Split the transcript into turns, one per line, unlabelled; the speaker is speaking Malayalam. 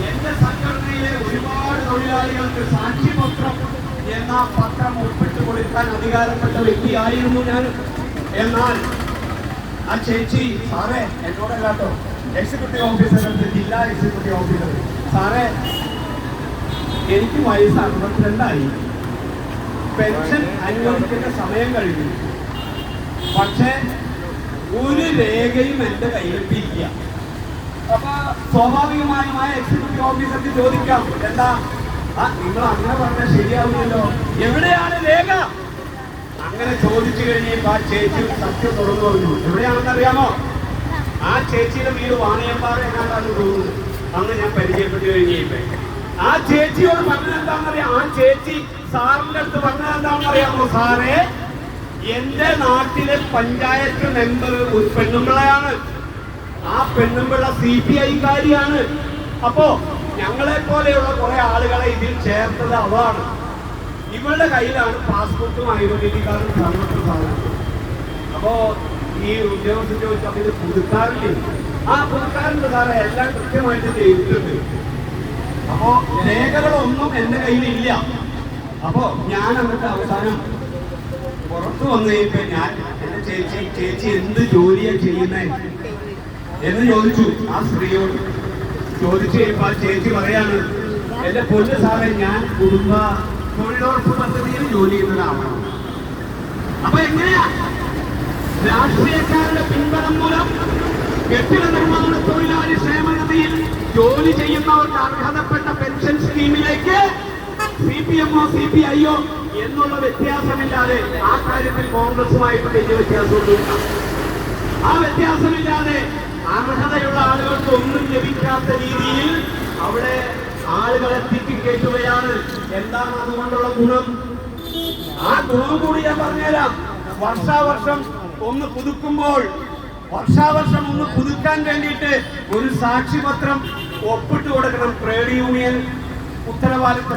എന്റെ സംഘടനയിലെ ഒരുപാട് തൊഴിലാളികൾക്ക് സാക്ഷ്യപത്രം എന്ന പത്രം ഒപ്പിട്ട് കൊടുക്കാൻ അധികാരപ്പെട്ട വ്യക്തിയായിരുന്നു ഞാൻ. എന്നാൽ ആ ചേച്ചി സാറേ എന്നോടല്ലാട്ടോ, എക്സിക്യൂട്ടീവ് ഓഫീസർ, ജില്ലാ എക്സിക്യൂട്ടീവ് ഓഫീസർ, സാറേ എനിക്ക് വയസ്സ് 62ആയി, പെൻഷൻ അനുവദിക്കേണ്ട സമയം കഴിഞ്ഞു, പക്ഷേ ഒരു രേഖയും എന്റെ കയ്യിലില്ല. അപ്പൊ സ്വാഭാവികമായും ആ എക്സിക്യൂട്ടീവ് ഓഫീസർക്ക് ചോദിക്കാം, എന്താ നിങ്ങൾ അങ്ങനെ പറഞ്ഞാൽ ശരിയാവില്ലല്ലോ, എവിടെയാണ് രേഖ? അങ്ങനെ ചോദിച്ചു കഴിഞ്ഞപ്പോ ആ ചേച്ചി സത്യം തുറന്നു പറഞ്ഞു. എവിടെയാണെന്ന് അറിയാമോ? ആ ചേച്ചിയുടെ വീട് വാണിയമ്പാറ എന്നാണ് തോന്നുന്നത്. അന്ന് ഞാൻ പരിചയപ്പെട്ടു കഴിഞ്ഞപ്പോ ആ ചേച്ചിയോട് പറഞ്ഞത് എന്താണെന്നറിയാം? ആ ചേച്ചി സാറിന്റെ അടുത്ത് പറഞ്ഞത് എന്താണെന്നറിയാമോ? സാറേ, എന്റെ നാട്ടിലെ പഞ്ചായത്ത് മെമ്പർ ഒരു പെണ്ണുമ്പിളയാണ്. ആ പെണ്ണുമ്പിള CPI-കാരിയാണ്. അപ്പോ ഞങ്ങളെ പോലെയുള്ള കുറെ ആളുകളെ ഇതിൽ ചേർത്തത് അവളാണ്. ഇവളുടെ കയ്യിലാണ് പാസ്പോർട്ടും ഐഡന്റിറ്റി കാർഡും സർവത്ര സാധനം. അപ്പോ ഈ ഉദ്യോഗസ്ഥൻ ചോദിച്ചപ്പോൾ ഇത് പുതുക്കാറില്ലേ? ആ പുതുക്കാറുണ്ട് സാറേ, എല്ലാം കൃത്യമായിട്ട് ചെയ്തിട്ടുണ്ട്. അപ്പോ രേഖകളൊന്നും എന്റെ കയ്യിലില്ല. അപ്പോ ഞാൻ എന്നിട്ട് അവസാനം പുറത്തു വന്നു കഴിഞ്ഞപ്പോ ഞാൻ എന്റെ ചേച്ചി എന്ത് ജോലിയാ ചെയ്യുന്നേ എന്ന് ചോദിച്ചു. ആ സ്ത്രീയോട് ചോദിച്ചു കഴിയുമ്പോ ആ ചേച്ചി പറയാണ്, എന്റെ പൊന്നു സാറേ, ഞാൻ കുടുംബ തൊഴിലുറപ്പ് പദ്ധതിയിൽ ജോലി ചെയ്യുന്നതാണ്. അപ്പൊ എങ്ങനെയാ രാഷ്ട്രീയക്കാരുടെ പിൻബലം മൂലം കെട്ടിട നിർമ്മാണ തൊഴിലാളി ക്ഷേമനിധിയിൽ ജോലി ചെയ്യുന്നവർക്ക് അർഹതപ്പെട്ട പെൻഷൻ സ്കീമിലേക്ക് CPM-ഓ CPI-യോ എന്നുള്ള വ്യത്യാസമില്ലാതെ, ആ കാര്യത്തിൽ കോൺഗ്രസുമായിട്ട് വലിയ വ്യത്യാസമൊന്നുമില്ല, ആ വ്യത്യാസമില്ലാതെ അർഹതയുള്ള ആളുകൾക്ക് ഒന്നും ലഭിക്കാത്ത രീതിയിൽ അവിടെ ആളുകളെ തിരികേറ്റുകയാണ്. എന്താണ് അതുകൊണ്ടുള്ള ഗുണം? ആ ഗുണം കൂടി ഞാൻ പറഞ്ഞുതരാം. വർഷാവർഷം ഒന്ന് പുതുക്കുമ്പോൾ, വർഷാവർഷം ഒന്ന് പുതുക്കാൻ വേണ്ടിയിട്ട് ഒരു സാക്ഷ്യപത്രം ഒപ്പിട്ട് കൊടുക്കണം ട്രേഡ് യൂണിയൻ ഉത്തരവാദിത്ത